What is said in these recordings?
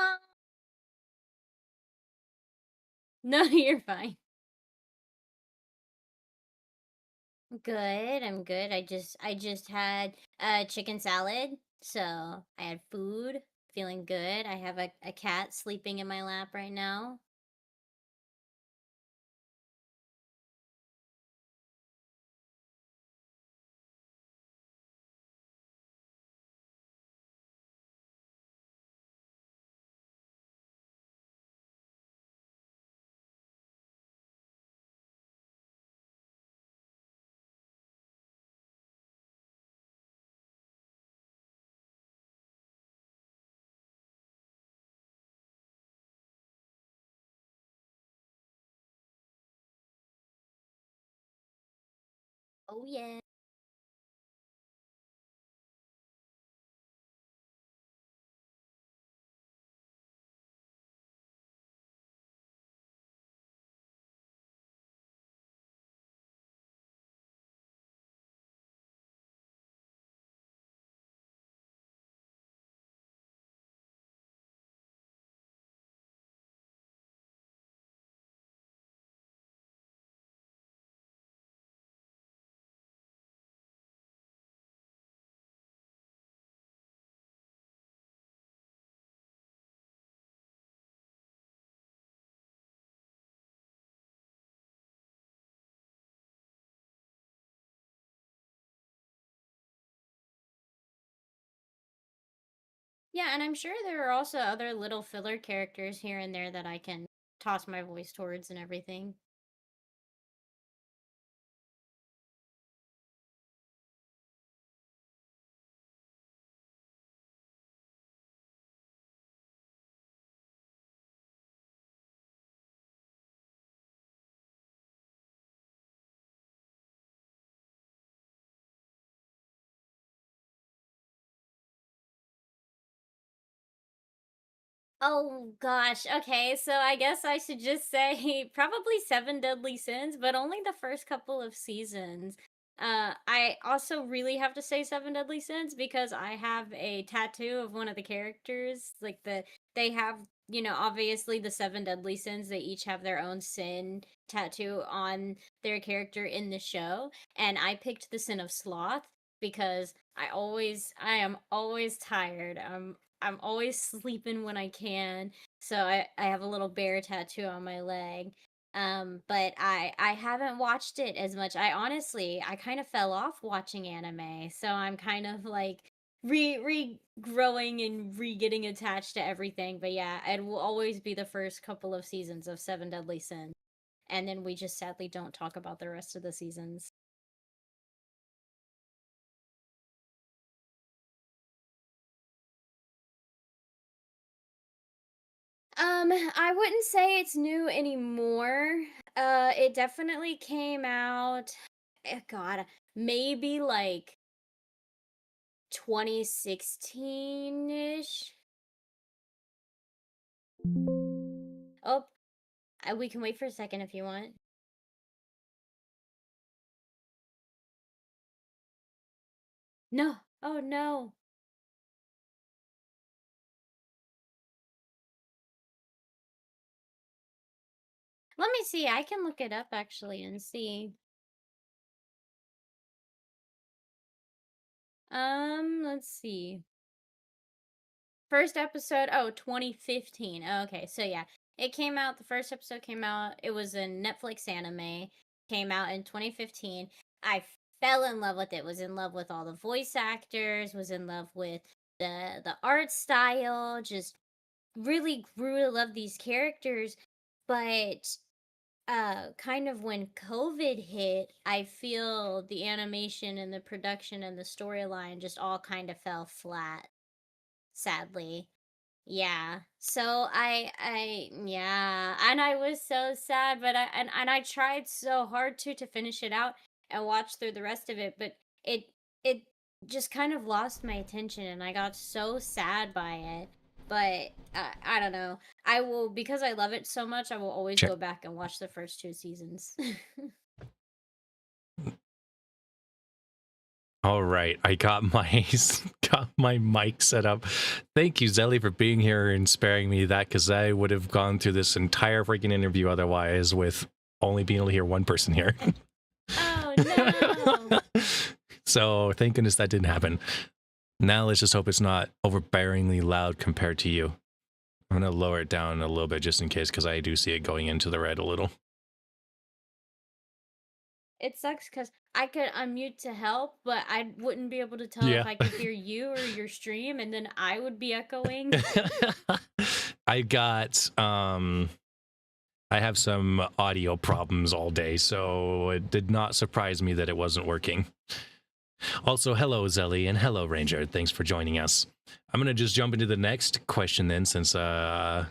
Oh, no, you're fine. Good, I'm good. I just had chicken salad. So I had food, feeling good. I have a cat sleeping in my lap right now. Oh yeah. Yeah, and I'm sure there are also other little filler characters here and there that I can toss my voice towards and everything. Oh gosh. Okay, so I guess I should just say probably Seven Deadly Sins, but only the first couple of seasons. I also really have to say Seven Deadly Sins because I have a tattoo of one of the characters. Like they have, obviously the Seven Deadly Sins, they each have their own sin tattoo on their character in the show, and I picked the sin of sloth because I am always tired. I'm always sleeping when I can. So I have a little bear tattoo on my leg. But I haven't watched it as much. I kind of fell off watching anime. So I'm kind of like regrowing and re getting attached to everything. But yeah, it will always be the first couple of seasons of Seven Deadly Sins. And then we just sadly don't talk about the rest of the seasons. I wouldn't say it's new anymore. It definitely came out, God, maybe like 2016-ish. Oh, we can wait for a second if you want. No. Oh no. Let me see. I can look it up actually and see. Let's see. First episode, oh, 2015. Oh, okay, so yeah, it came out. The first episode came out. It was a Netflix anime. Came out in 2015. I fell in love with it. Was in love with all the voice actors. Was in love with the art style. Just really grew to love these characters. But kind of when COVID hit, I feel the animation and the production and the storyline just all kind of fell flat, sadly. Yeah. So yeah, and I was so sad, but I tried so hard to finish it out and watch through the rest of it, but it it just kind of lost my attention and I got so sad by it. But I don't know. I will, because I love it so much, I will always Sure. go back and watch the first two seasons. All right, I got my got my mic set up. Thank you, Zelly, for being here and sparing me that, because I would have gone through this entire freaking interview otherwise with only being able to hear one person here. Oh no. So thank goodness that didn't happen. Now let's just hope it's not overbearingly loud compared to you. I'm gonna lower it down a little bit just in case, because I do see it going into the red a little. It sucks because I could unmute to help, but I wouldn't be able to tell if Yeah. I could hear you or your stream, and then I would be echoing. I got I have some audio problems all day, so it did not surprise me that it wasn't working. Also, hello, Zelly, and hello, Ranger. Thanks for joining us. I'm going to just jump into the next question then, since I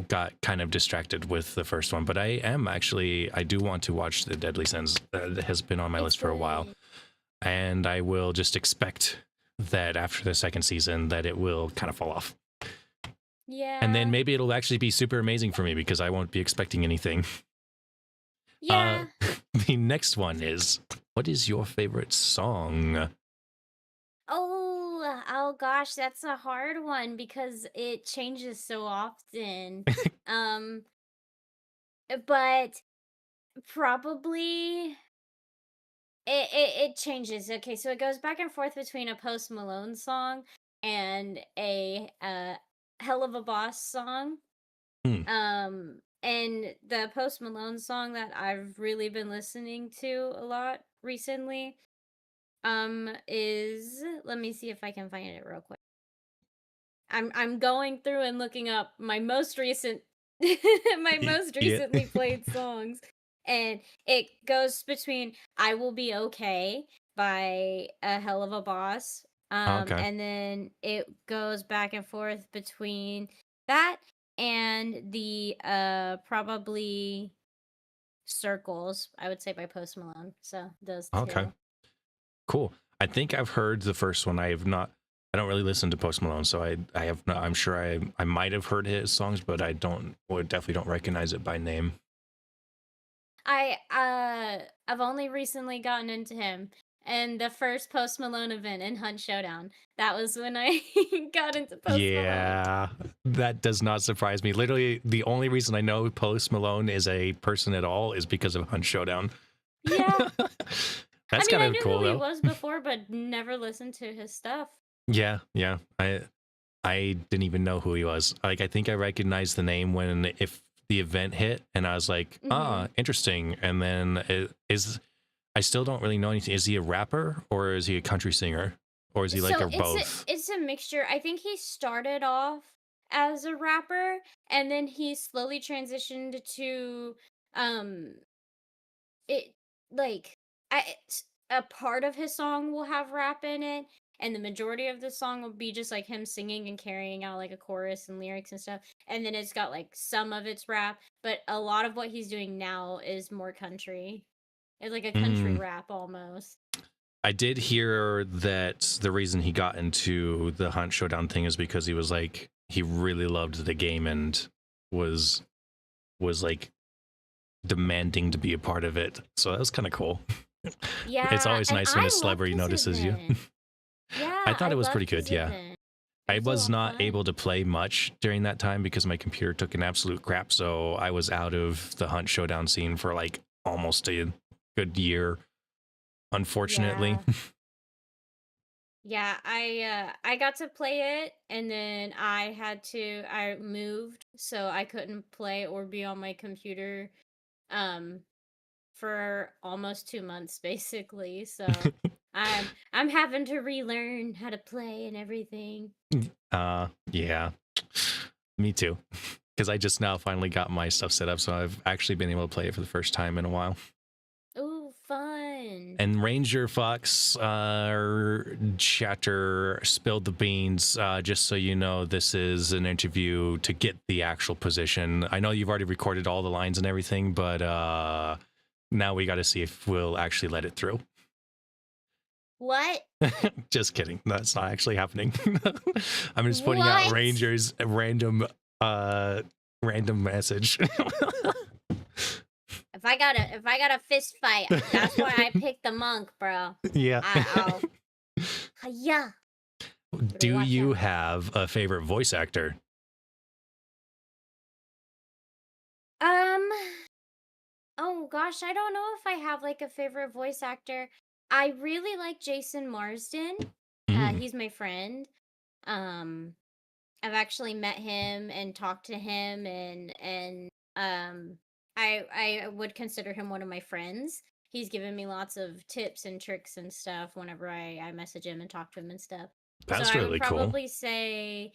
got kind of distracted with the first one. But I do want to watch The Deadly Sins. That has been on my list for a while. And I will just expect that after the second season that it will kind of fall off. Yeah. And then maybe it'll actually be super amazing for me because I won't be expecting anything. Yeah. The next one is, what is your favorite song? Oh gosh, that's a hard one because it changes so often. um, but probably it changes. Okay, so it goes back and forth between a Post Malone song and a Hell of a Boss song. Hmm. And the Post Malone song that I've really been listening to a lot recently is, let me see if I can find it real quick. I'm going through and looking up my most recent my most Yeah. recently played songs, and it goes between I Will Be Okay by A Hell of a Boss, Okay. and then it goes back and forth between that and the probably Circles, I would say, by Post Malone. So those Okay. two. Cool. I think I've heard the first one. I have not. I don't really listen to Post Malone, so I have not. I'm sure I might have heard his songs, but I don't. Well, definitely don't recognize it by name. I've only recently gotten into him. And the first Post Malone event in Hunt Showdown. That was when I got into Post Malone. Yeah, that does not surprise me. Literally, the only reason I know Post Malone is a person at all is because of Hunt Showdown. Yeah. I That's mean, kind I of knew cool who he though. was before, but never listened to his stuff. Yeah, yeah. I didn't even know who he was. Like, I think I recognized the name when if the event hit, and I was like, Mhm. interesting. And then I still don't really know anything. Is he a rapper or is he a country singer or is he like So a both? it's a mixture. I think he started off as a rapper, and then he slowly transitioned to um it like a part of his song will have rap in it, and the majority of the song will be just like him singing and carrying out like a chorus and lyrics and stuff, and then it's got like some of its rap, but a lot of what he's doing now is more country. It's like a country Mm. rap almost. I did hear that the reason he got into the Hunt Showdown thing is because he was like he really loved the game and was like demanding to be a part of it. So that was kind of cool. It's Yeah, always and nice when a I loved celebrity his notices you. event. I Yeah, thought I it was pretty loved good, his yeah. event. It I was a was lot of not able fun. to play much during that time because my computer took an absolute crap, so I was out of the Hunt Showdown scene for like almost a good year, unfortunately. Yeah. Yeah, I got to play it, and then I moved, so I couldn't play or be on my computer um for almost 2 months basically. So I'm having to relearn how to play and everything. Yeah. Me too. Because I just now finally got my stuff set up, so I've actually been able to play it for the first time in a while. Ooh, fun. And Ranger Fox chatter spilled the beans. Just so you know, this is an interview to get the actual position. I know you've already recorded all the lines and everything, but now we got to see if we'll actually let it through. What? Just kidding. That's not actually happening. I'm just putting out What? Ranger's random message. if I got a fist fight, that's why I picked the monk, bro. Yeah. I'll yeah. Better Do watch you out. have a favorite voice actor? Um. Oh gosh, I don't know if I have like a favorite voice actor. I really like Jason Marsden. Mm. He's my friend. Um, I've actually met him and talked to him, and I would consider him one of my friends. He's given me lots of tips and tricks and stuff whenever I message him and talk to him and stuff. So That's I would really cool. probably say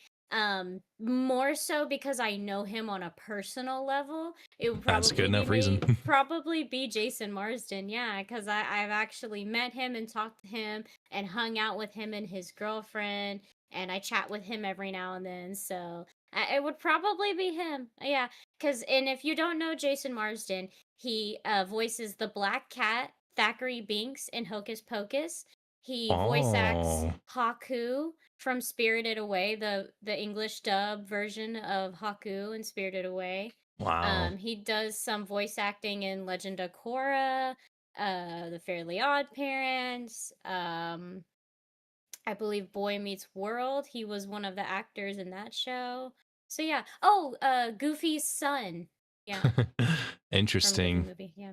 more so because I know him on a personal level, it would That's a good enough reason. probably be Jason Marsden. Yeah, because I've actually met him and talked to him and hung out with him and his girlfriend, and I chat with him every now and then. So it would probably be him. Yeah, because and if you don't know Jason Marsden, he voices the Black Cat Thackeray Binks in Hocus Pocus. He voice acts Oh, Haku from Spirited Away, the English dub version of Haku in Spirited Away. wow. He does some voice acting in Legend of Korra, The Fairly Odd Parents, I believe Boy Meets World. He was one of the actors in that show. So yeah. Oh, Goofy's son. Yeah, from Goofy Interesting. movie. Yeah.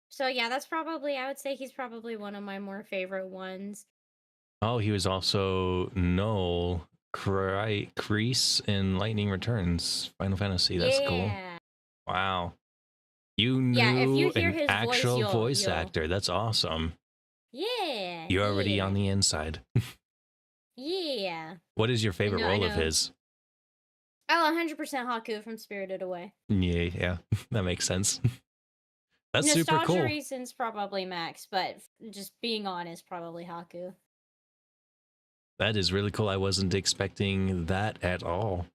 So yeah, that's probably I would say he's probably one of my more favorite ones. Oh, he was also Noel Kreese in Lightning Returns, Final Fantasy. That's cool. Yeah. Wow. You Yeah, if you knew hear an his voice, actual voice you'll actor. That's awesome. yeah, You're already on yeah. the inside. Yeah. What is your favorite No, I role of know. his? Oh, 100% Haku from Spirited Away. Yeah, yeah, that makes sense. That's super Nostalgia cool. reasons probably Max, but just being honest, probably Haku. That is really cool. I wasn't expecting that at all.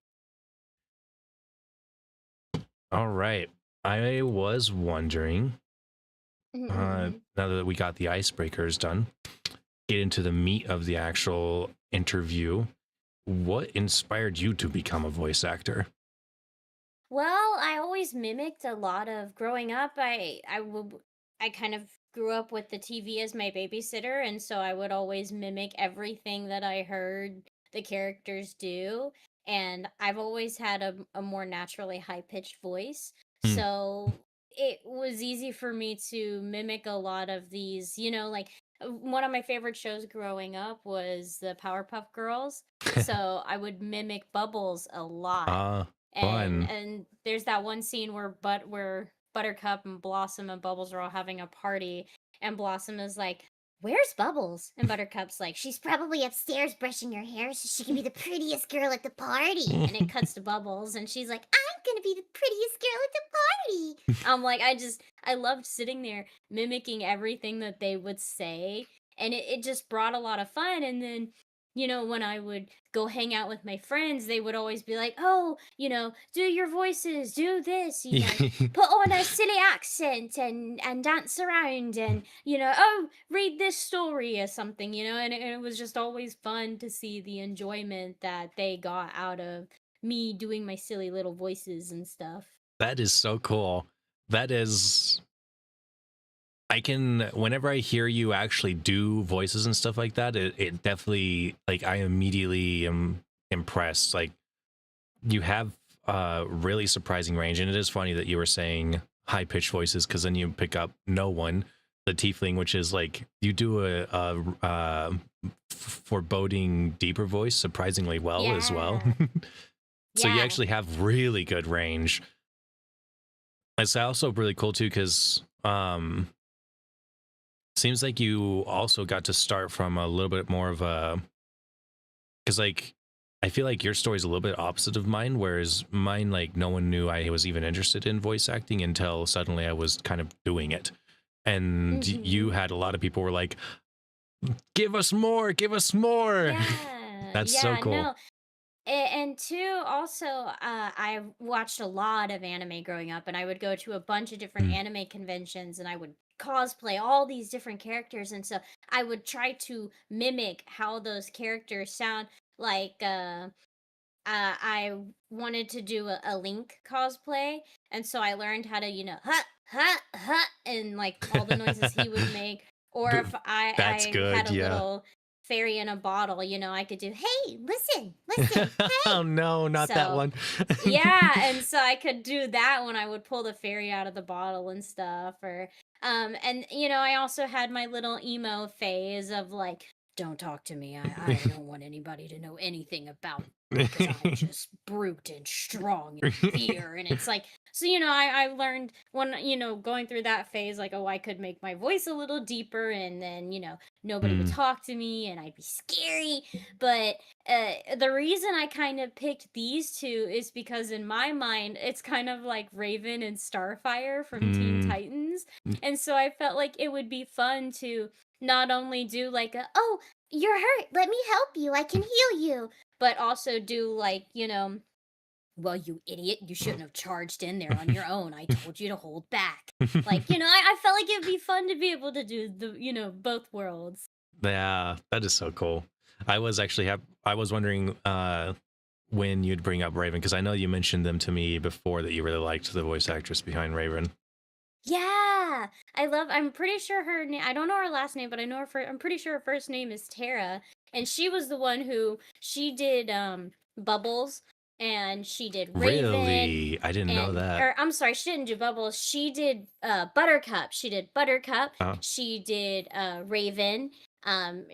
All right. I was wondering, Mhm. now that we got the icebreakers done, get into the meat of the actual interview. What inspired you to become a voice actor? Well, I always mimicked a lot of growing up. I kind of grew up with the TV as my babysitter, and so I would always mimic everything that I heard the characters do. And I've always had a more naturally high pitched voice, Hmm. so it was easy for me to mimic a lot of these. Like one of my favorite shows growing up was the Powerpuff Girls, so I would mimic Bubbles a lot, Ah, and fun. and there's that one scene where Buttercup and Blossom and Bubbles are all having a party, and Blossom is like, "Where's Bubbles?" And Buttercup's like, "She's probably upstairs brushing her hair so she can be the prettiest girl at the party." And it cuts to Bubbles, and she's like, "I'm gonna be the prettiest girl at the party." I'm like, I loved sitting there mimicking everything that they would say, and it just brought a lot of fun. And then when I would go hang out with my friends, they would always be like, "Oh, do your voices, do this, put on a silly accent and dance around, and oh, read this story or something," and it was just always fun to see the enjoyment that they got out of me doing my silly little voices and stuff. That is so cool. That is, I can, whenever I hear you actually do voices and stuff like that, it definitely, like, I immediately am impressed. Like, you have really surprising range. And it is funny that you were saying high pitched voices, because then you pick up No One, the tiefling, which is like, you do a foreboding deeper voice surprisingly well as well. Yeah. So you Yeah. actually have really good range. It's also really cool too, because seems like you also got to start from a little bit more of a, because like, I feel like your story is a little bit opposite of mine, whereas mine, like, no one knew I was even interested in voice acting until suddenly I was kind of doing it. And you Mhm. had a lot of people were like, give us more, give us more. Yeah. That's so Yeah, cool. no. And two, also, I watched a lot of anime growing up, and I would go to a bunch of different Mm. anime conventions, and I would cosplay all these different characters, and so I would try to mimic how those characters sound. Like, I wanted to do a Link cosplay, and so I learned how to, huh, huh, and like all the noises he would make. Or B- if I That's I had good. a Yeah. little fairy in a bottle, I could do, hey, listen, listen, Oh hey. no, not that So one. yeah, and so I could do that when I would pull the fairy out of the bottle and stuff. Or and I also had my little emo phase of like, don't talk to me. I don't want anybody to know anything about me because I'm just brute and strong and fear. And it's like, so I learned when going through that phase, like, oh, I could make my voice a little deeper, and then nobody would Hmm. talk to me and I'd be scary. But the reason I kind of picked these two is because in my mind, it's kind of like Raven and Starfire from Teen Hmm. Titans. And so I felt like it would be fun to not only do like oh, you're hurt, let me help you, I can heal you, but also do like, well, you idiot, you shouldn't have charged in there on your own. I told you to hold back. Like, I felt like it'd be fun to be able to do both worlds. Yeah, that is so cool. I was actually I was wondering when you'd bring up Raven, because I know you mentioned them to me before, that you really liked the voice actress behind Raven. Yeah, I'm pretty sure her name, I don't know her last name, but I'm pretty sure her first name is Tara, and she was the one who she did Bubbles, and she did Raven, Really? I didn't know and that. or I'm sorry, she didn't do Bubbles, she did Buttercup. She did Buttercup, Uh, she did Raven, and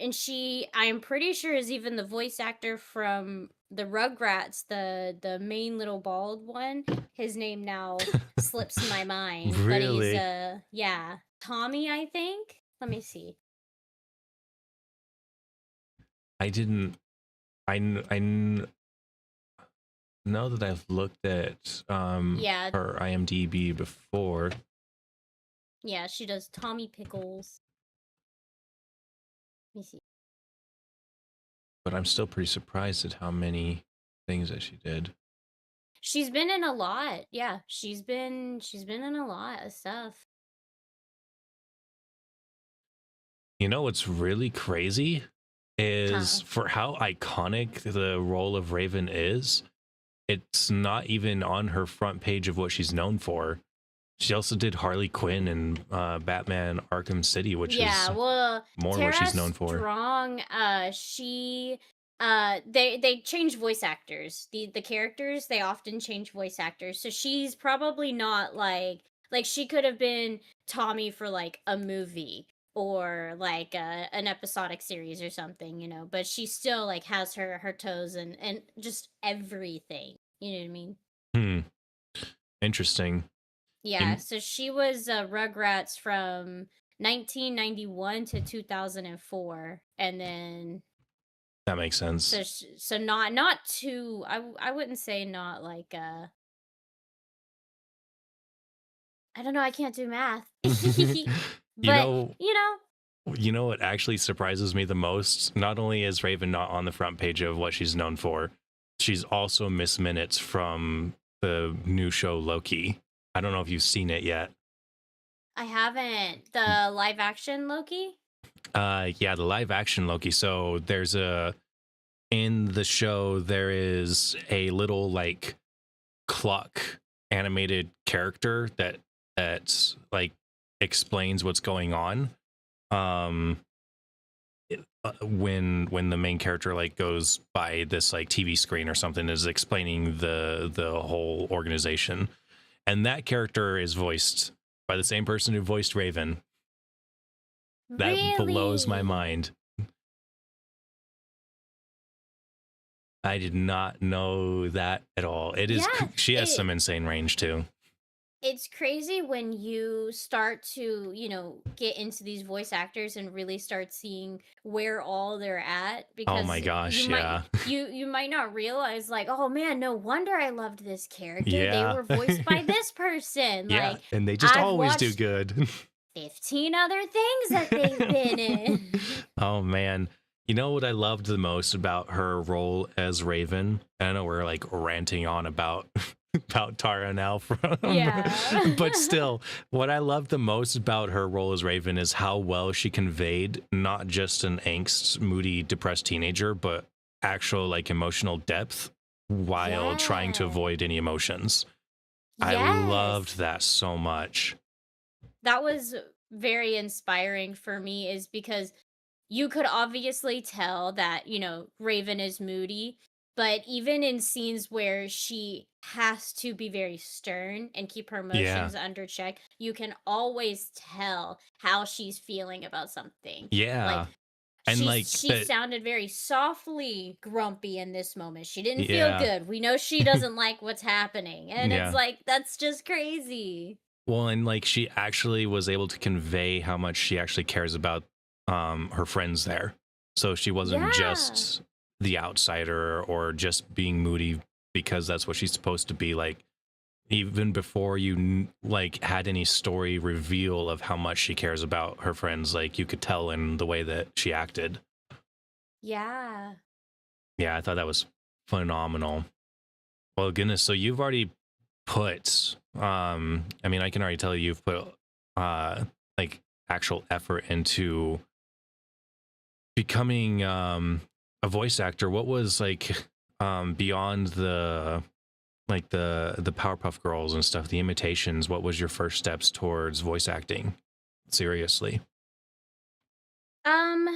I'm pretty sure is even the voice actor from the Rugrats, the main little bald one. His name now slips my mind, but he's really? yeah, Tommy, I think. Let me see. I didn't. I know that I've looked at Yeah, her IMDb before. yeah, she does Tommy Pickles. Let me see. But I'm still pretty surprised at how many things that she did. She's been in a lot. Yeah, she's been in a lot of stuff. You know what's really crazy is Huh. for how iconic the role of Raven is, it's not even on her front page of what she's known for. She also did Harley Quinn and Batman Arkham City, which Yeah, is well, more what Tara she's known for. Strong, she they change voice actors. The characters, they often change voice actors. So she's probably not like she could have been Tommy for like a movie or like an episodic series or something, but she still like has her toes and just everything. You know what I mean? Hmm. Interesting. Yeah, In, so she was Rugrats from 1991 to 2004, and then that makes sense. so not too. I wouldn't say not like I don't know. I can't do math, you but know, you know what actually surprises me the most? Not only is Raven not on the front page of what she's known for, she's also Miss Minutes from the new show Loki. I don't know if you've seen it yet. I haven't the live action Loki. Yeah, the live action Loki. So there's a in the show there is a little like clock animated character that's like explains what's going on. Um when the main character like goes by this like TV screen or something, is explaining the whole organization, and that character is voiced by the same person who voiced Raven. That blows my Really? mind. I did not know that at all. It is Yeah. she has It some insane range too. it's crazy when you start to get into these voice actors and really start seeing where all they're at, Oh my because gosh, yeah. you might not realize, like, oh man, no wonder I loved this character, they Yeah. were voiced by this person. Yeah, Like, and they just I've always do watched good. 15 other things that they've been in. Oh man. You know what I loved the most about her role as Raven? I know we're like ranting on about about Tara now from Yeah. but still, what I loved the most about her role as Raven is how well she conveyed not just an angst, moody, depressed teenager, but actual like emotional depth while trying to Yeah. avoid any emotions. I loved Yes. that so much. that was very inspiring for me is because you could obviously tell that, Raven is moody, but even in scenes where she has to be very stern and keep her Yeah. emotions under check, you can always tell how she's feeling about something. Like Yeah. And like she that. sounded very softly grumpy in this moment. She didn't feel Yeah. good. We know she doesn't like what's happening. And it's Yeah. like that's just crazy. Well, and like she actually was able to convey how much she actually cares about her friends there. So she wasn't Yeah. just the outsider or just being moody because that's what she's supposed to be. Like even before you like had any story reveal of how much she cares about her friends, like you could tell in the way that she acted. Yeah. Yeah, I thought that was phenomenal. Well, goodness, so you've already put I mean, I can already tell you've put like actual effort into becoming a voice actor. What was like beyond the like the Powerpuff Girls and stuff, the imitations, what was your first steps towards voice acting? Seriously. Um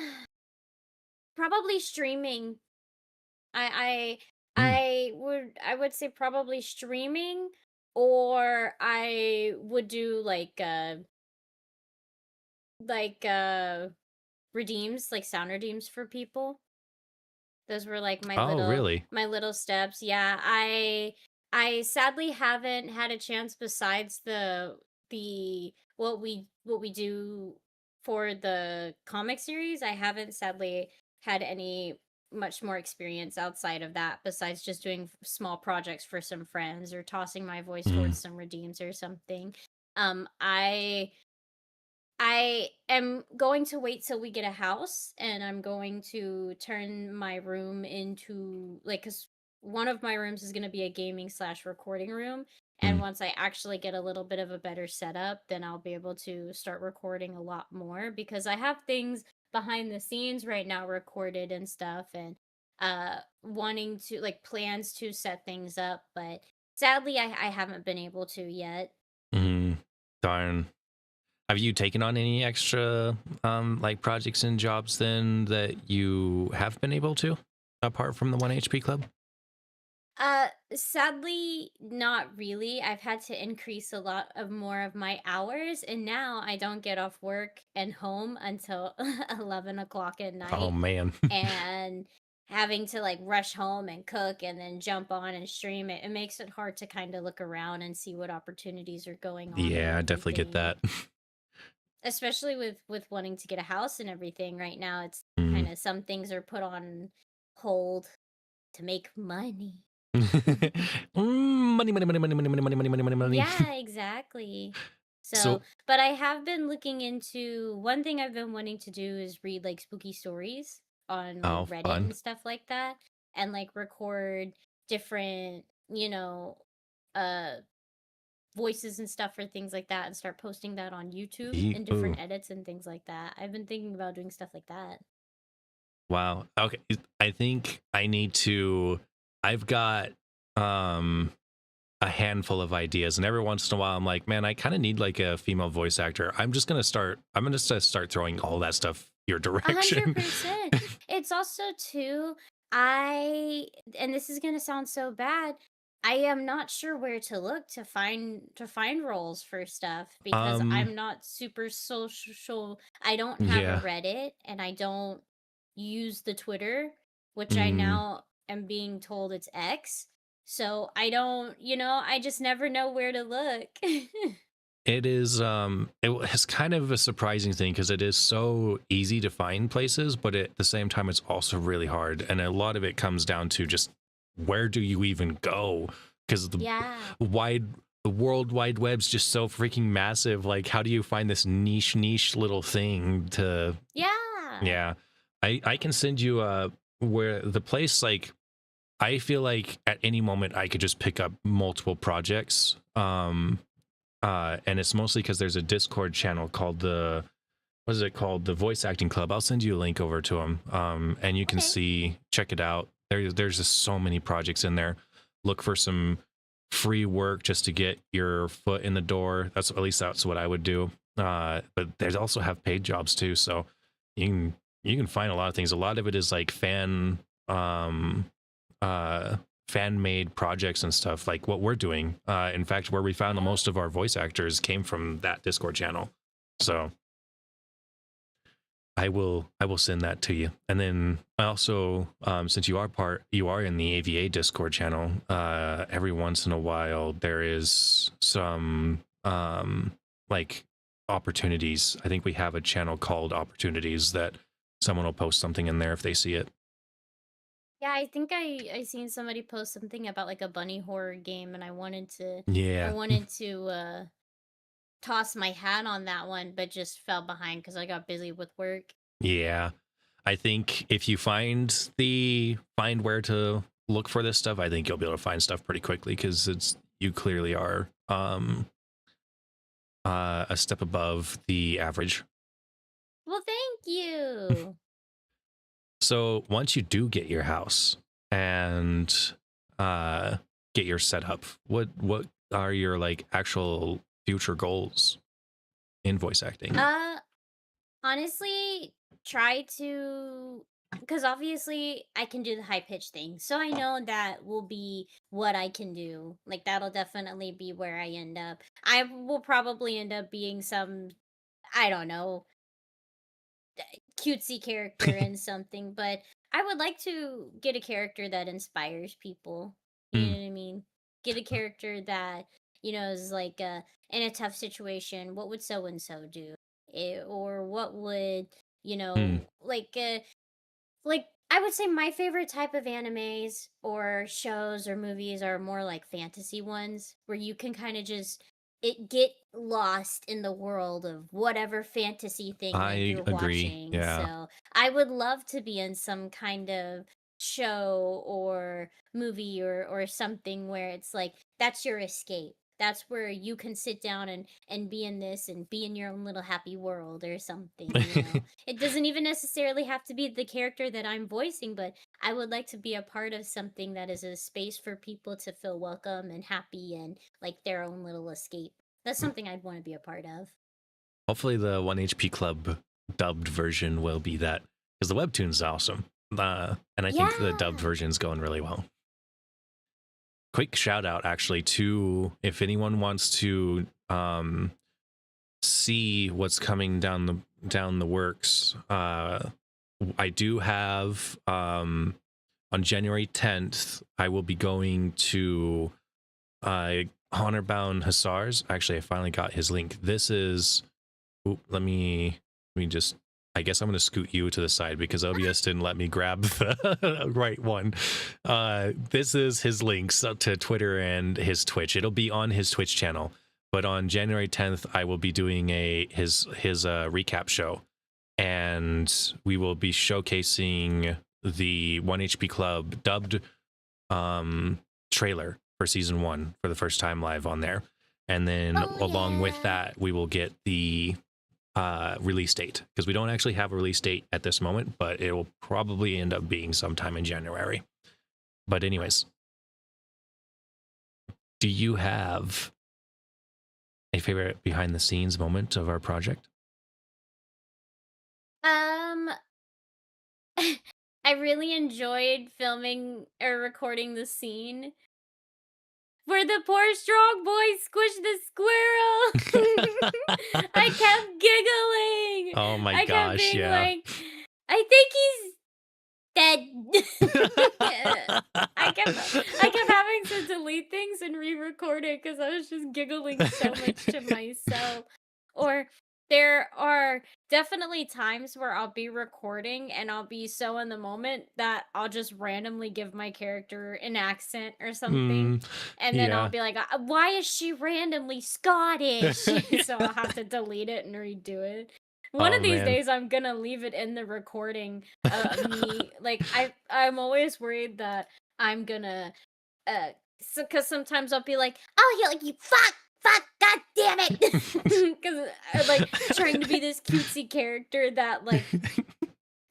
Probably streaming. I I Mm. I would say probably streaming, or I would do like redeems, like sound redeems for people. Those were like my Oh, little really? my little steps. Yeah, I sadly haven't had a chance besides the what we do for the comic series. I haven't sadly had any much more experience outside of that besides just doing small projects for some friends or tossing my voice Mm. towards some redeems or something. I am going to wait till we get a house, and I'm going to turn my room into cuz one of my rooms is going to be a gaming slash recording room, and Mm. once I actually get a little bit of a better setup, then I'll be able to start recording a lot more because I have things behind the scenes right now recorded and stuff, and wanting to plans to set things up, but sadly I haven't been able to yet. Mm. Darn. Have you taken on any extra like projects and jobs then that you have been able to apart from the 1 HP club? Sadly, not really. I've had to increase a lot of more of my hours, and now I don't get off work and home until 11 o'clock at Oh night. man. And having to rush home and cook and then jump on and stream it, it makes it hard to kind of look around and see what opportunities are going on and Yeah, I definitely get everything. that. Especially with wanting to get a house and everything right now, it's Mm. kind of some things are put on hold to make money. Money, money, money, money, money, money, money, money, money, money, money. Yeah, exactly. So, So, but I have been looking into one thing I've been wanting to do is read spooky stories on oh, Reddit fun. and stuff like that and record different, uh voices and stuff for things like that and start posting that on YouTube in Ooh, different edits and things like that. I've been thinking about doing stuff like that. wow. Okay, I think I need to. I've got um a handful of ideas, and every once in a while, I'm like, man, I kind of need like a female voice actor. I'm just gonna start. I'm gonna just start throwing all that stuff your direction. 100%. It's also too, I and this is gonna sound so bad. I am not sure where to look to find roles for stuff because um, I'm not super social. I don't have a yeah. Reddit and I don't use the Twitter, which I Mm. now am being told it's X. So I don't, I just never know where to look. It is it was kind of a surprising thing because it is so easy to find places, but at the same time it's also really hard. And a lot of it comes down to just where do you even go? Because Yeah. wide the world wide web's just so freaking massive. Like how do you find this niche little thing to Yeah. yeah. I can send you where the place like I feel like at any moment I could just pick up multiple projects. And it's mostly because there's a Discord channel called the what is it called, the Voice Acting Club. I'll send you a link over to them, and you can Okay. see, check it out. There's just so many projects in there. Look for some free work just to get your foot in the door. That's at least that's what I would do. But they also have paid jobs too, so you can you can find a lot of things. A lot of it is like uh fan made projects and stuff like what we're doing. In fact, where we found the Oh, most of our voice actors came from that Discord channel. So I will send that to you. And then I also, since you are in the AVA Discord channel, every once in a while there is some like opportunities. I think we have a channel called Opportunities that someone will post something in there if they see it. yeah, I think I seen somebody post something about like a bunny horror game, and I Yeah. wanted to toss my hat on that one, but just fell behind because I got busy with work. Yeah. I think if you find where to look for this stuff, I think you'll be able to find stuff pretty quickly because it's you clearly are a step above the average. Well, thank you. So once you do get your house and uh, get your setup, what are your like actual future goals in voice acting? Uh, Honestly, try to, because obviously I can do the high pitch thing. So I know that will be what I can do. Like that'll definitely be where I end up. I will probably end up being some, I don't know, cutesy character in something, but I would like to get a character that inspires people. You Hmm. know what I mean? Get a character that, is like in a tough situation, what would so and so do? Or what would, Hmm. like I would say my favorite type of animes or shows or movies are more like fantasy ones where you can kind of just it get lost in the world of whatever fantasy thing that I you're agree. watching. Yeah. So, I would love to be in some kind of show or movie or something where it's like that's your escape. That's where you can sit down and be in this and be in your own little happy world or something. It doesn't even necessarily have to be the character that I'm voicing, but I would like to be a part of something that is a space for people to feel welcome and happy and like their own little escape. That's something I'd want to be a part of. Hopefully the 1 HP Club dubbed version will be that because the webtoon's awesome. And I think the dubbed Yeah. version's going really well. Quick shout out actually to if anyone wants to see what's coming down the works. I do have on January 10th. I will be going to Honor Bound Hussars. Actually, I finally got his link. This is. Let me just. I guess I'm going to scoot you to the side because OBS didn't let me grab the right one. This is his links to Twitter and his Twitch. It'll be on his Twitch channel. But on January 10th, I will be doing his recap show, and we will be showcasing the 1 HP Club dubbed trailer for season 1 for the first time live on there. And then Oh along with yeah. that, we will get the release date because we don't actually have a release date at this moment, but it will probably end up being sometime in January. But anyways, do you have a favorite behind the scenes moment of our project? Um I really enjoyed filming or recording the scene where the poor strong boy squished the squirrel. I kept giggling. Oh my I kept gosh, being yeah. like, I think he's dead. I kept having to delete things and re-record it because I was just giggling so much to myself. Or there are definitely times where I'll be recording and I'll be so in the moment that I'll just randomly give my character an accent or something. Mm, And then I'll yeah. be like, why is she randomly Scottish?" So I'll have to delete it and redo it. One Oh of these man. days, I'm gonna leave it in the recording. Me like I'm always worried that I'm gonna uh, because sometimes I'll be like, oh, you like you fuck, god damn it, because like trying to be this cutesy character that like.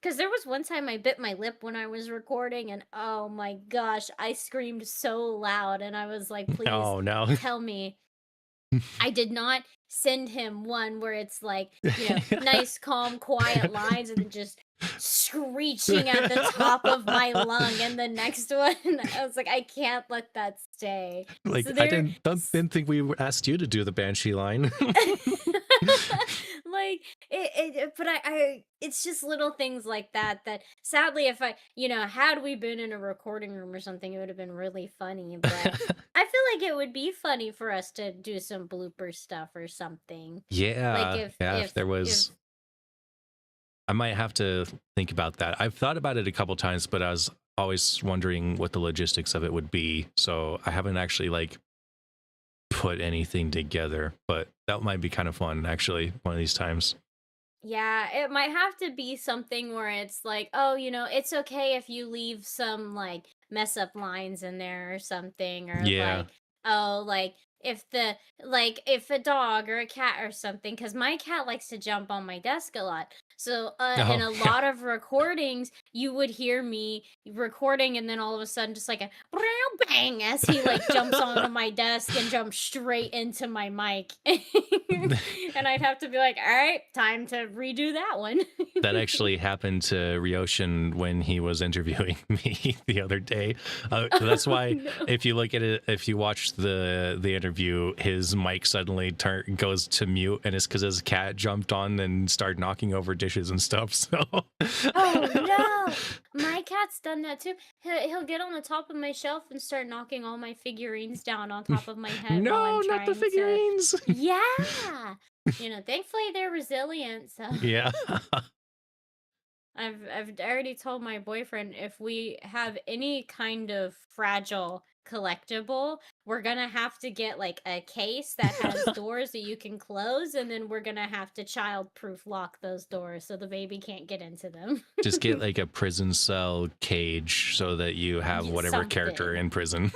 Because there was one time I bit my lip when I was recording, and oh my gosh, I screamed so loud, and I was like, please Oh no. tell me I did not send him one where it's like, nice, calm, quiet lines and then just screeching at the top of my lung. And the next one, I was like, I can't let that stay. Like So I there, didn't think we asked you to do the banshee line. like but it's just little things like that that sadly if I had we been in a recording room or something it would have been really funny, but I feel like it would be funny for us to do some blooper stuff or something, like Yeah, if yeah. If there if was, I might have to think about that. I've thought about it a couple times, but I was always wondering what the logistics of it would be. So I haven't actually like put anything together, but that might be kind of fun actually one of these times. Yeah, it might have to be something where it's like, oh, it's okay if you leave some like mess up lines in there or something, or Yeah. like, oh, if a dog or a cat or something, because my cat likes to jump on my desk a lot. So, in Oh, a yeah. lot of recordings, you would hear me recording, and then all of a sudden, just like a bang as he like jumps onto my desk and jumps straight into my mic. And I'd have to be like, all right, time to redo that one. That actually happened to Ryoshin when he was interviewing me the other day. That's Oh why, no. if you look at it, if you watch the interview, his mic suddenly goes to mute, and it's because his cat jumped on and started knocking over dishes and stuff. So, Oh no. My cat's done that too. He'll get on the top of my shelf and start knocking all my figurines down on top of my head while I'm no, not the trying to. figurines. Yeah. Thankfully they're resilient. So Yeah. I've already told my boyfriend if we have any kind of fragile collectible, we're gonna have to get like a case that has doors that you can close, and then we're gonna have to child-proof lock those doors so the baby can't get into them. Just get like a prison cell cage so that you have Yeah, whatever character something. in prison.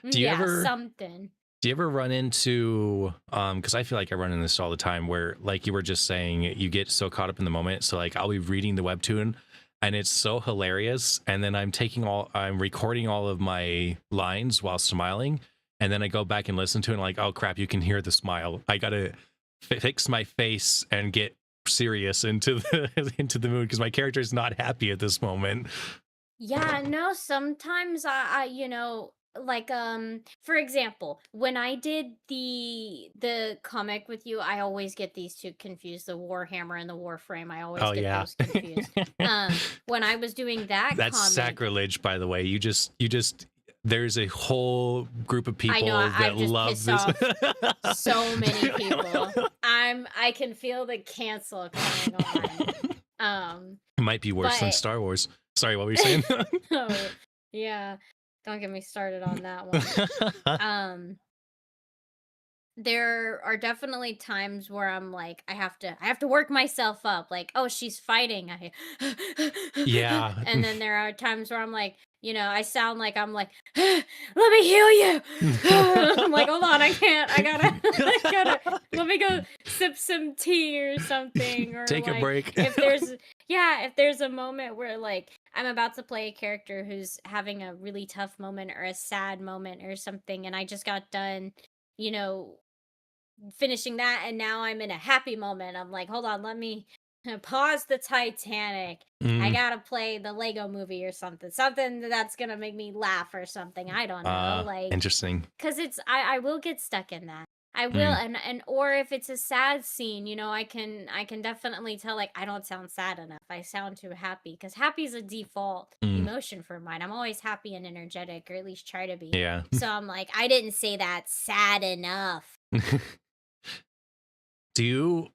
do you Yeah, ever something. Do you ever run into because I feel like I run into this all the time where like you were just saying you get so caught up in the moment. So like I'll be reading the webtoon and it's so hilarious. And then I'm recording all of my lines while smiling. And then I go back and listen to it and like, oh crap, you can hear the smile. I gotta fix my face and get serious into the into the mood because my character is not happy at this moment. Yeah, no, sometimes like for example, when I did the comic with you, I always get these two confused, the Warhammer and the Warframe. I always Oh get yeah. those confused. When I was doing that That's comic, sacrilege, by the way. You just there's a whole group of I know people that I've just love pissed this. off so many people. I can feel the cancel coming on. Um, It might be worse than but Star Wars. Sorry, what were you saying? oh, yeah, don't get me started on that one. Um, there are definitely times where I'm like, I have to work myself up. Like, oh, she's fighting. Yeah. And then there are times where I'm like, I sound like I'm like, let me heal you. I'm like, hold on, I can't. I gotta, I gotta. Let me go sip some tea or something. Or Take a like, break. if there's a moment where like I'm about to play a character who's having a really tough moment or a sad moment or something, and I just got done you know, finishing that and now I'm in a happy moment. I'm like, hold on, let me pause the Titanic. I Mm, gotta play the Lego movie or something. Something that's gonna make me laugh or something. I don't know. Like, interesting. cause I will get stuck in that. I will, Mm, and or if it's a sad scene, I can definitely tell like I don't sound sad enough. I sound too happy because happy is a default mm, emotion for mine. I'm always happy and energetic, or at least try to be. yeah. So I'm like, I didn't say that sad enough. Do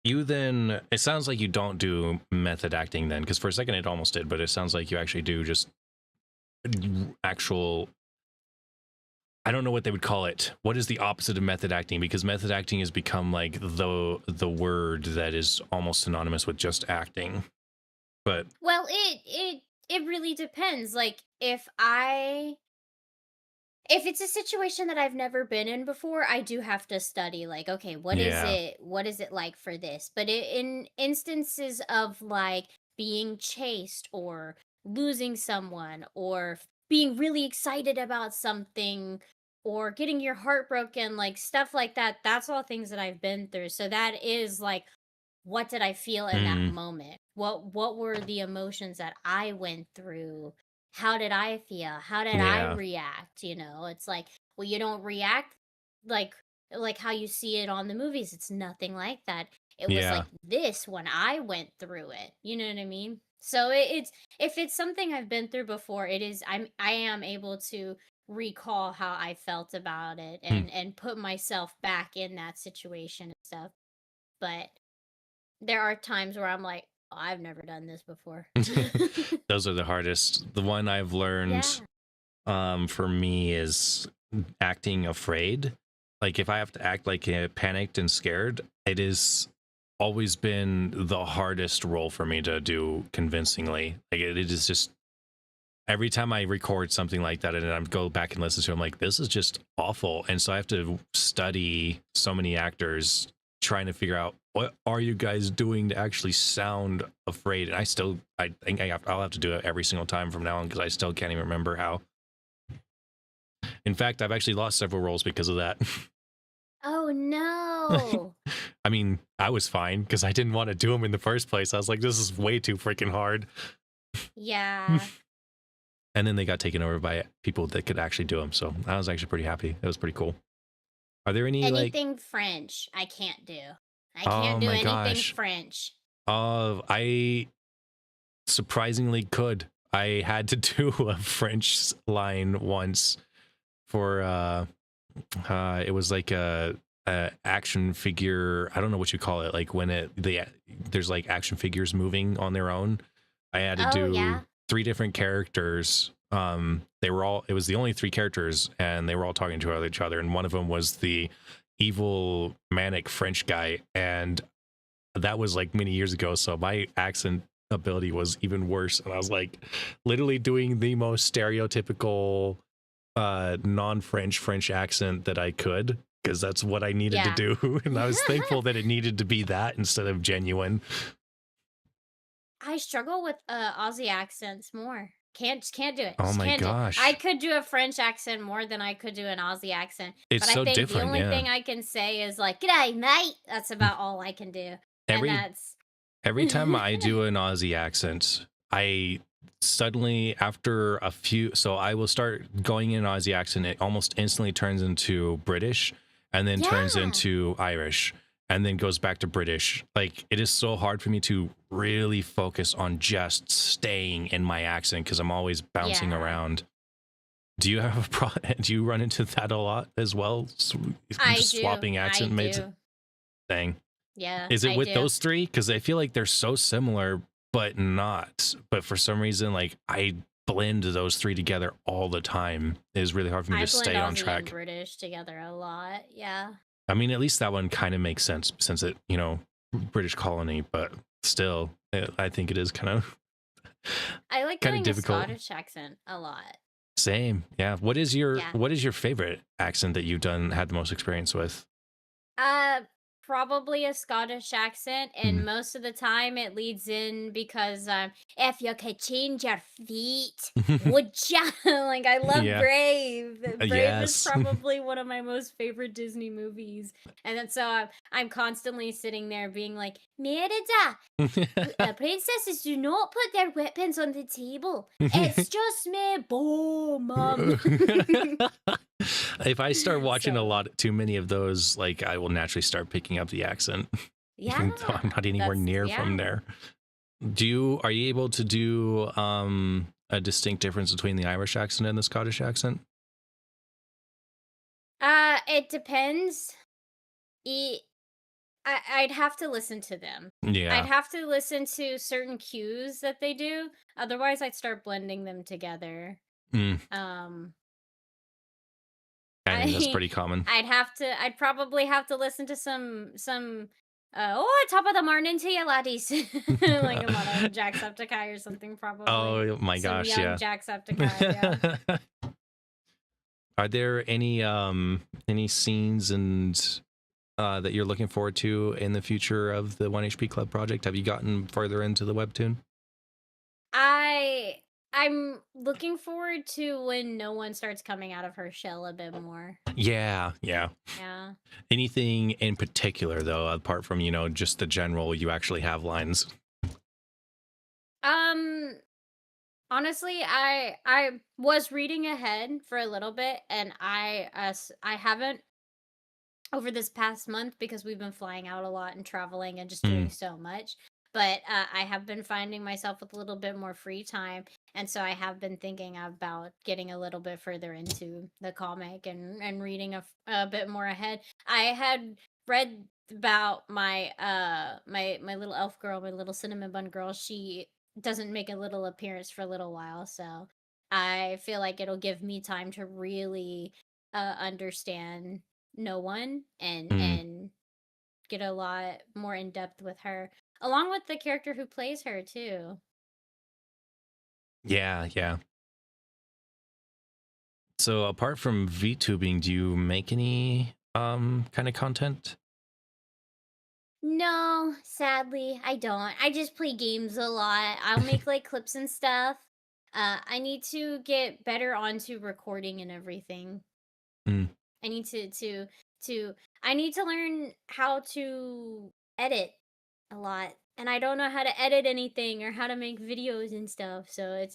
you then it sounds like you don't do method acting then, because for a second it almost did, but it sounds like you actually do just actual, I don't know what they would call it. What is the opposite of method acting? Because method acting has become like the word that is almost synonymous with just acting. But Well, it really depends. Like if it's a situation that I've never been in before, I do have to study like, okay, what is yeah, it? What is it like for this? But in instances of like being chased or losing someone or being really excited about something, or getting your heart broken, like stuff like that. That's all things that I've been through. So that is like, what did I feel in that Mm, moment? What were the emotions that I went through? How did I feel? How did I yeah. react? It's like, well, you don't react like how you see it on the movies. It's nothing like that. It was Yeah. like this when I went through it. You know what I mean? So it's, if it's something I've been through before, I am able to recall how I felt about it, Hmm. and put myself back in that situation and stuff. But there are times where I'm like, "Oh, I've never done this before." Those are the hardest. The one I've learned Yeah. for me is acting afraid. Like if I have to act like panicked and scared, it is always been the hardest role for me to do convincingly. Like it is just every time I record something like that and I go back and listen to it, I'm like, this is just awful. And so I have to study so many actors trying to figure out what are you guys doing to actually sound afraid. And I think I'll have to do it every single time from now on because I still can't even remember how. In fact, I've actually lost several roles because of that. Oh, no. I mean, I was fine because I didn't want to do them in the first place. I was like, this is way too freaking hard. Yeah. And then they got taken over by people that could actually do them. So I was actually pretty happy. It was pretty cool. Are there any like, Anything French, I can't do. I oh can't do my anything gosh, French. I surprisingly could. I had to do a French line once for it was like a action figure. I don't know what you call it. Like when there's like action figures moving on their own. I had to Oh, do yeah. 3 different characters. It was the only 3 characters, and they were all talking to each other. And one of them was the evil manic French guy, and that was like many years ago. So my accent ability was even worse, and I was like literally doing the most stereotypical non-French French accent that I could because that's what I needed to Yeah. do. And I was thankful that it needed to be that instead of genuine. I struggle with Aussie accents more. Can't do it. Oh Just my can't do it. I gosh. could do a French accent more than I could do an Aussie accent. It's But I so think the different, only yeah. thing I can say is like, "G'day, mate." That's about all I can do. And Every that's every time I do an Aussie accent, I suddenly after a few so I will start going in an Aussie accent, it almost instantly turns into British and then turns Yeah. into Irish and then goes back to British. Like it is so hard for me to really focus on just staying in my accent because I'm always bouncing Yeah. around. Do you have a do you run into that a lot as well? I Just do. swapping I accent mid do. thing. Yeah, Is it I with do. those 3? Because I feel like they're so similar, but not. But for some reason, like I blend those 3 together all the time. It is really hard for me I to blend stay on Aussie and track. British together a lot. Yeah. I mean, at least that one kind of makes sense since it, British colony, but still, I think it is kind of I like kind of doing a difficult. Scottish accent a lot. Same, yeah. Yeah. What is your favorite accent that you've had the most experience with? Uh, Probably a Scottish accent, Hmm. and most of the time it leads in because if you could change your feet, would ya? Like I love Yeah. Brave. Brave is Yes. probably one of my most favorite Disney movies, and then so I'm constantly sitting there being like, Merida, princesses do not put their weapons on the table. It's just me, boom, mum. If I start watching a So lot too many of those, like I will naturally start picking up the accent, yeah, even though I'm not anywhere that's near from yeah. there. Are you able to do a distinct difference between the Irish accent and the Scottish accent? It depends. E I'd have to listen to them. I'd Yeah. have to listen to certain cues that they do. Otherwise, I'd start blending them together. Mm, Um, I think that's I pretty common. I'd probably have to listen to some. Oh, top of the morning to you, laddies. Like a lot of Jacksepticeye or something, probably. Oh my Some gosh, young yeah. Jacksepticeye, yeah. Are there any scenes and that you're looking forward to in the future of the 1 HP Club project? Have you gotten further into the webtoon? I I'm looking forward to when no one starts coming out of her shell a bit more. Yeah, yeah. Yeah. Anything in particular though, apart from, just the general you actually have lines? Um Honestly, I was reading ahead for a little bit, and I haven't over this past month because we've been flying out a lot and traveling and just Mm, doing so much. But I have been finding myself with a little bit more free time, and so I have been thinking about getting a little bit further into the comic and reading a bit more ahead. I had read about my little elf girl, my little cinnamon bun girl. She doesn't make a little appearance for a little while, so I feel like it'll give me time to really understand no one mm. and get a lot more in depth with her along with the character who plays her too. Yeah, yeah. So apart from VTubing, do you make any kind of content? No, sadly I don't. I just play games a lot. I'll make like clips and stuff. I need to get better onto recording and everything. Mm, I need to I need to learn how to edit a lot, and I don't know how to edit anything or how to make videos and stuff, so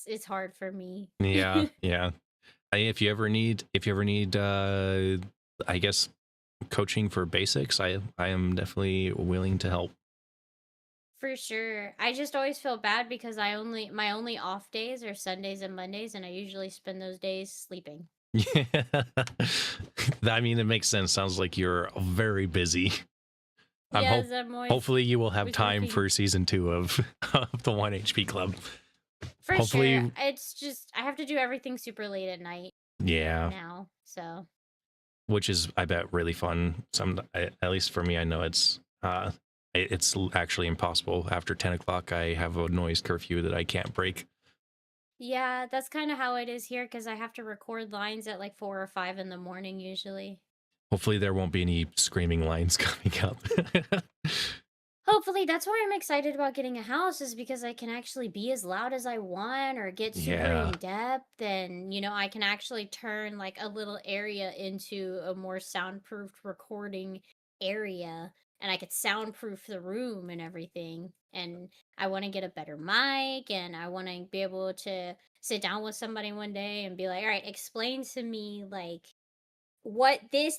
it's hard for me. yeah, yeah. If you ever need I guess coaching for basics, I am definitely willing to help. For sure. I just always feel bad because my only off days are Sundays and Mondays, and I usually spend those days sleeping. Yeah. I mean, it makes sense. Sounds like you're very busy. I'm hope Yes, I'm hopefully you will have always time working. for season 2 of of the 1 HP Club. For sure. Hopefully, It's just I have to do everything super late at night yeah, now, so which is I bet really fun. At least for me, I know it's actually impossible. After 10 o'clock, I have a noise curfew that I can't break. yeah, that's kind of how it is here because I have to record lines at like 4 or 5 in the morning usually. Hopefully, there won't be any screaming lines coming up. Hopefully, that's why I'm excited about getting a house is because I can actually be as loud as I want or get super Yeah. in depth and I can actually turn like a little area into a more soundproofed recording area and I could soundproof the room and everything. And I want to get a better mic and I want to be able to sit down with somebody one day and be like, "All right, explain to me like what this,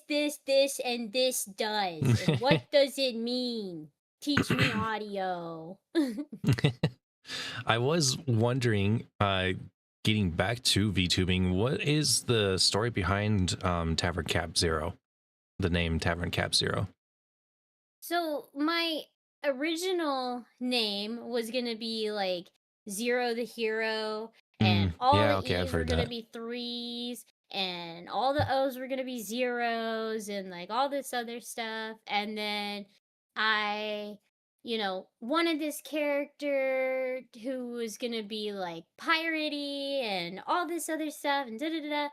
and this does, and what does it mean? Teach me audio." I was wondering, getting back to VTubing, what is the story behind Tavern Cap Zero? The name Tavern Cap Zero. So my original name was gonna be like Zero the Hero, and all Yeah, the okay, I've E's were heard gonna that. be threes, and all the O's were gonna be zeros, and like all this other stuff. And then I, wanted this character who was gonna be like piratey and all this other stuff, and da da da da.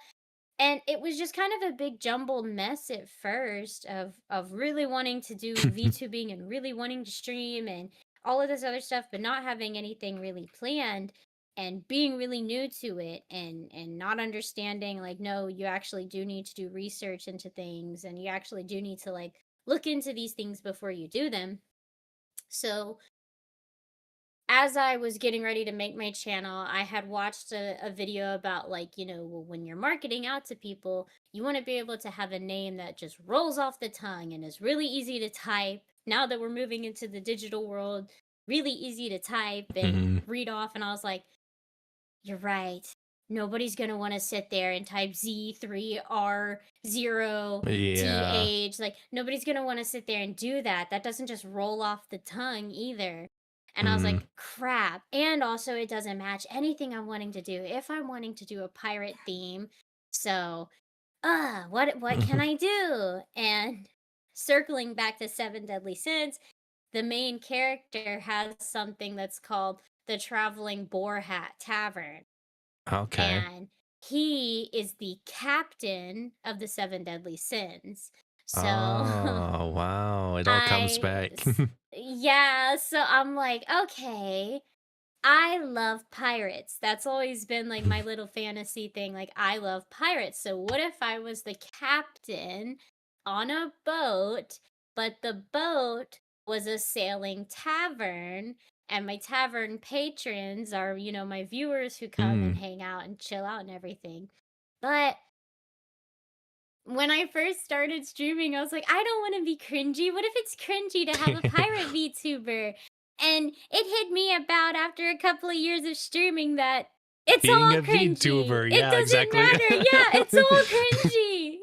And it was just kind of a big jumbled mess at first of really wanting to do VTubing and really wanting to stream and all of this other stuff, but not having anything really planned and being really new to it and not understanding like no, you actually do need to do research into things and you actually do need to like look into these things before you do them. So as I was getting ready to make my channel, I had watched a video about like, well, when you're marketing out to people, you want to be able to have a name that just rolls off the tongue and is really easy to type. Now that we're moving into the digital world, really easy to type and Mhm. read off. And I was like, you're right. Nobody's going to want to sit there and type Yeah. Z3R0TH. Like, nobody's going to want to sit there and do that. That doesn't just roll off the tongue either. And I was Mm. like, crap. And also, it doesn't match anything I'm wanting to do if I'm wanting to do a pirate theme. So, what can I do? And circling back to Seven Deadly Sins, the main character has something that's called the Traveling Boar Hat Tavern, Okay. and he is the captain of the Seven Deadly Sins. So Oh, wow. It all comes I back. yeah, so I'm like, okay, I love pirates. That's always been like my little fantasy thing. Like, I love pirates. So, what if I was the captain on a boat, but the boat was a sailing tavern? And my tavern patrons are, my viewers who come and Mm. hang out and chill out and everything. But when I first started streaming, I was like, I don't want to be cringy. What if it's cringy to have a pirate VTuber? And it hit me about after a couple of years of streaming that it's Being all a cringy. VTuber, It yeah, doesn't exactly. matter. Yeah, it's all cringy.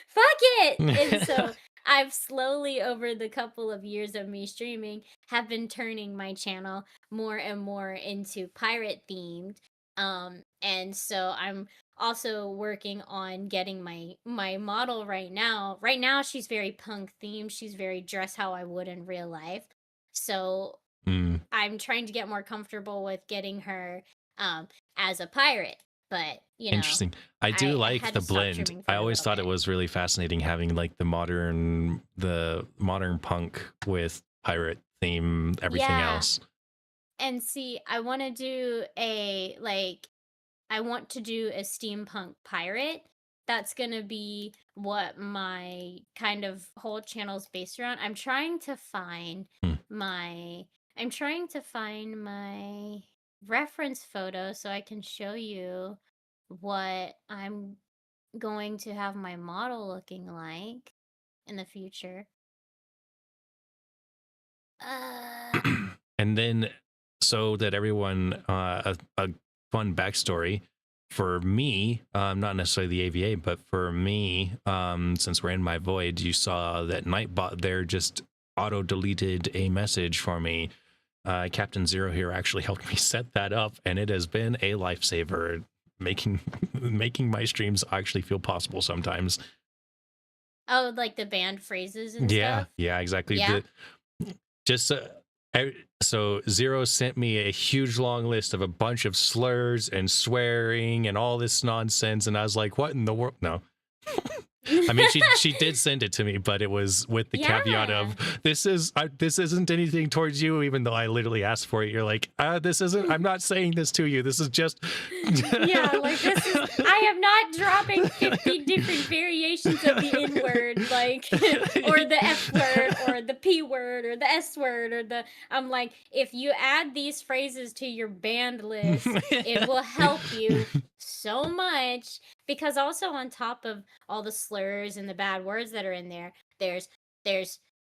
Fuck it. And so I've slowly, over the couple of years of me streaming, have been turning my channel more and more into pirate themed. And so I'm also working on getting my model right now. Right now she's very punk themed. She's very dress how I would in real life. So Mm. I'm trying to get more comfortable with getting her um as a pirate. But, Interesting. I do I like had the to stop blend. streaming I for a always little thought it bit. was really fascinating having like the modern punk with pirate theme, everything Yeah. else. And see, I want to do a steampunk pirate. That's gonna be what my kind of whole channel's based around. Hmm. My I'm trying to find my reference photo so I can show you what I'm going to have my model looking like in the future. Uh And then, so that everyone, a fun backstory for me, not necessarily the AVA, but for me, since we're in my void, you saw that Nightbot there just auto deleted a message for me. Captain Zero here actually helped me set that up, and it has been a lifesaver, making making my streams actually feel possible sometimes. oh, like the banned phrases and Yeah, stuff. yeah, exactly. Yeah. The just so Zero sent me a huge long list of a bunch of slurs and swearing and all this nonsense, and I was like, "What in the world?" No, I mean, she did send it to me, but it was with the caveat Yeah. of this isn't anything towards you, even though I literally asked for it. You're like, this isn't. I'm not saying this to you. This is just. Yeah, like I am not dropping 50 different variations of the N word, like, or the F word, or the P word, or the S word, I'm like, if you add these phrases to your banned list, it will help you so much. Because also, on top of all the slurs and the bad words that are in there, there's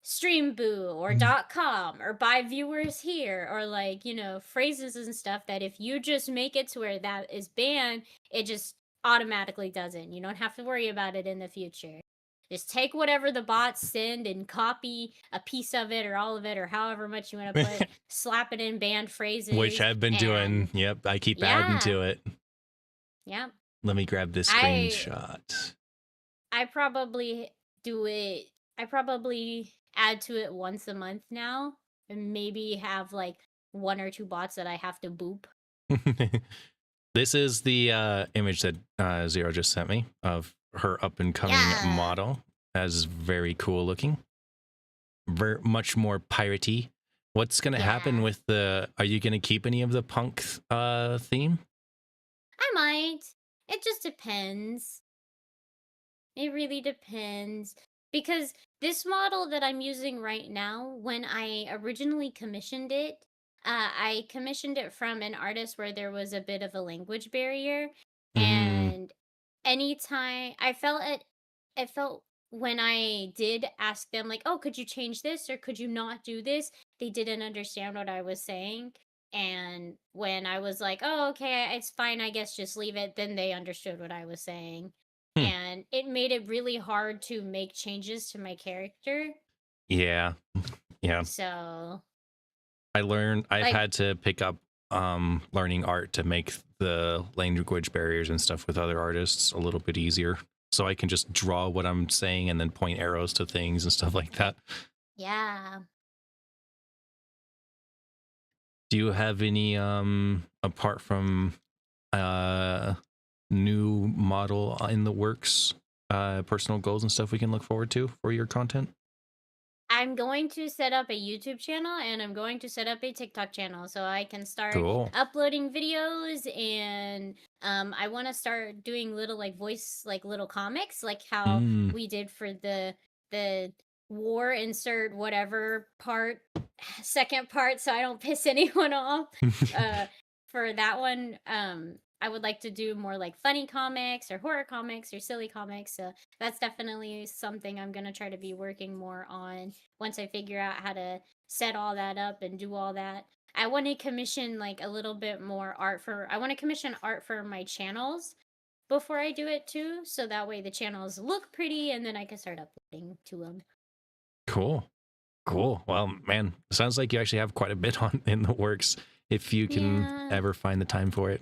stream boo or .com or buy viewers here, or like, phrases and stuff that if you just make it to where that is banned, it just automatically doesn't. You don't have to worry about it in the future. Just take whatever the bots send and copy a piece of it or all of it or however much you want to put, slap it in banned Which phrases, I've been doing. and Yep, I keep adding yeah, to it. yeah. Let me grab this I screenshot. I probably do it. I probably add to it once a month now, and maybe have like one or two bots that I have to boop. This is the image that Zero just sent me of her up and coming Yeah. model, as very cool looking, much more piratey. What's gonna happen Yeah. with the? Are you gonna keep any of the punk theme? I might. It just depends. It really depends. Because this model that I'm using right now, when I originally commissioned it, I commissioned it from an artist where there was a bit of a language barrier. Mm, And anytime it felt when I did ask them, like, oh, could you change this or could you not do this? They didn't understand what I was saying. And when I was like, oh, okay, it's fine, I guess just leave it, then they understood what I was saying, hmm. and it made it really hard to make changes to my character. Yeah, yeah. So, I've like, had to pick up learning art to make the language barriers and stuff with other artists a little bit easier. So I can just draw what I'm saying and then point arrows to things and stuff like that. yeah. Do you have any apart from new model in the works, personal goals and stuff we can look forward to for your content? I'm going to set up a YouTube channel and I'm going to set up a TikTok channel so I can start Cool. uploading videos, and I want to start doing little like voice like little comics like how Mm. we did for the war insert whatever part second part so I don't piss anyone off. Uh for that one, I would like to do more like funny comics or horror comics or silly comics. So that's definitely something I'm going to try to be working more on once I figure out how to set all that up and do all that. I want to commission like a little bit more art for I want to commission art for my channels before I do it too, so that way the channels look pretty and then I can start uploading to them. Cool. Cool. Well, man, sounds like you actually have quite a bit on in the works if you can Yeah, ever find the time for it.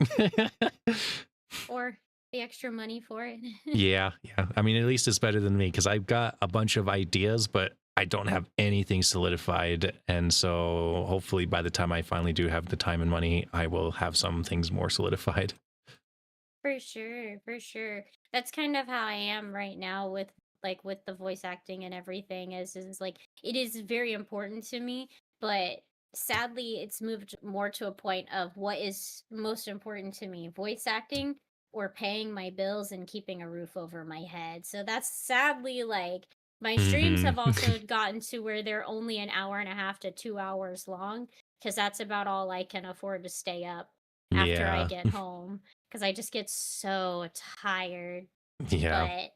or the extra money for it. Yeah, yeah. I mean, at least it's better than me because I've got a bunch of ideas, but I don't have anything solidified. And so hopefully by the time I finally do have the time and money, I will have some things more solidified. For sure, for sure. That's kind of how I am right now with like with the voice acting and everything is like it is very important to me, but sadly it's moved more to a point of what is most important to me, voice acting or paying my bills and keeping a roof over my head. So that's sadly like my streams Hmm. have also gotten to where they're only an hour and a half to 2 hours long because that's about all I can afford to stay up after I Yeah. get home because I just get so tired. Yeah. But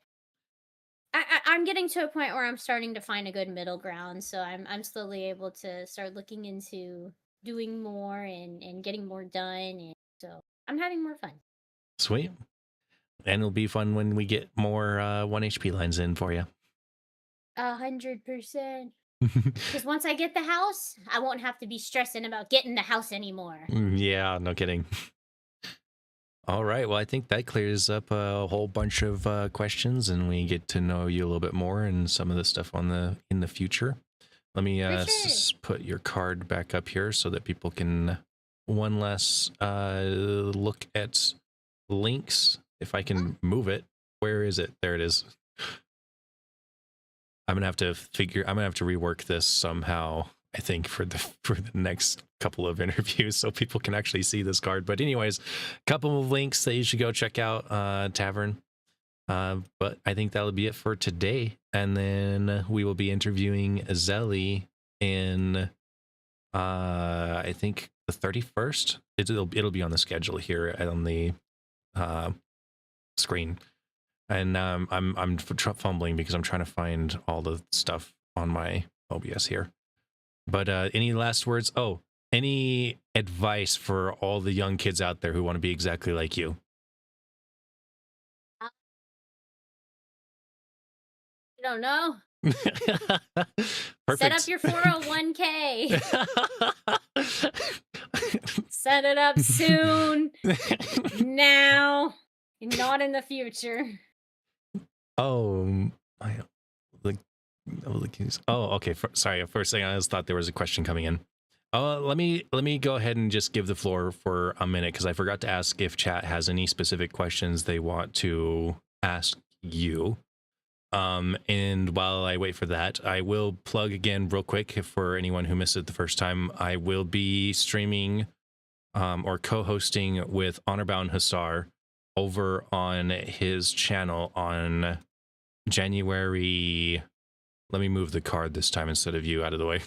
I'm getting to a point where I'm starting to find a good middle ground, so I'm slowly able to start looking into doing more and getting more done, and so I'm having more fun. Sweet. And it'll be fun when we get more 1 HP lines in for you. 100%. Because once I get the house, I won't have to be stressing about getting the house anymore. Yeah, no kidding. All right. Well, I think that clears up a whole bunch of questions, and we get to know you a little bit more and some of the stuff on the in the future. Let me For sure. put your card back up here so that people can one less look at links. If I can move it, where is it? There it is. I'm gonna have to I'm gonna have to rework this somehow. I think for the next couple of interviews so people can actually see this card. But anyways, a couple of links that you should go check out Tavern. But I think that'll be it for today. And then we will be interviewing Zelly in I think the 31st. It'll be on the schedule here on the screen. And I'm fumbling because I'm trying to find all the stuff on my OBS here. But any last words? Oh, any advice for all the young kids out there who want to be exactly like you? I don't know. Set up Perfect. your 401k. Set it up soon. Now. Not in the future. Oh, I like. Oh, okay. Sorry. For a second, I just thought there was a question coming in. Let me go ahead and just give the floor for a minute because I forgot to ask if chat has any specific questions they want to ask you. And while I wait for that, I will plug again real quick for anyone who missed it the first time. I will be streaming or co-hosting with Honorbound Hussar over on his channel on January. Let me move the card this time instead of you out of the way.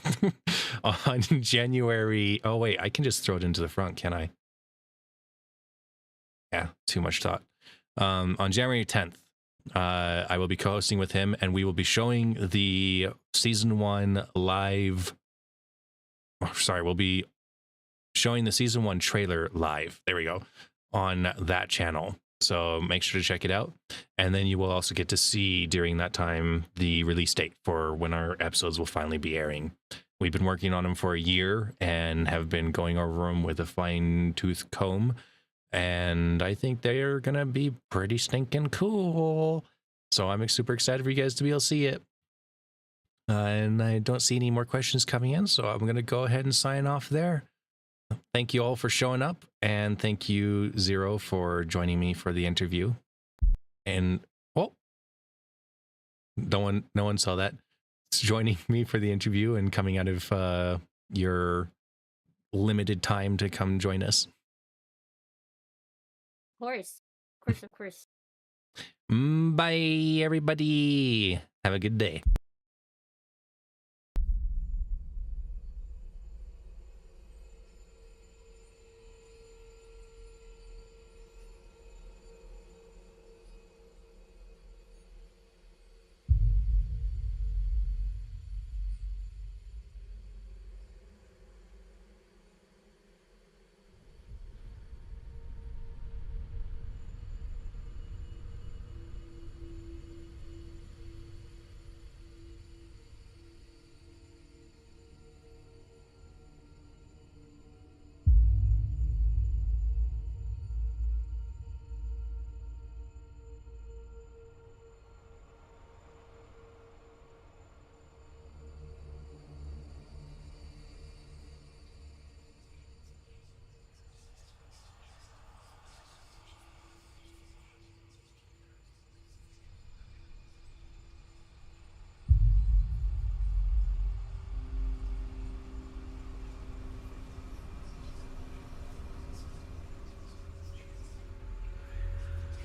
On January. Oh, wait, I can just throw it into the front, can I? Yeah, too much thought. On January 10th, I will be co-hosting with him, and we will be showing the season 1 live. Oh, sorry, we'll be showing the season 1 trailer live. There we go. On that channel. So make sure to check it out. And then you will also get to see during that time the release date for when our episodes will finally be airing. We've been working on them for a year and have been going over them with a fine tooth comb. And I think they're going to be pretty stinking cool. So I'm super excited for you guys to be able to see it. And I don't see any more questions coming in. So I'm going to go ahead and sign off there. Thank you all for showing up, and thank you, Zero, for joining me for the interview. And oh, no one saw that. joining me for the interview and coming out of your limited time to come join us. Of course. Of course, of course. Bye, everybody. Have a good day.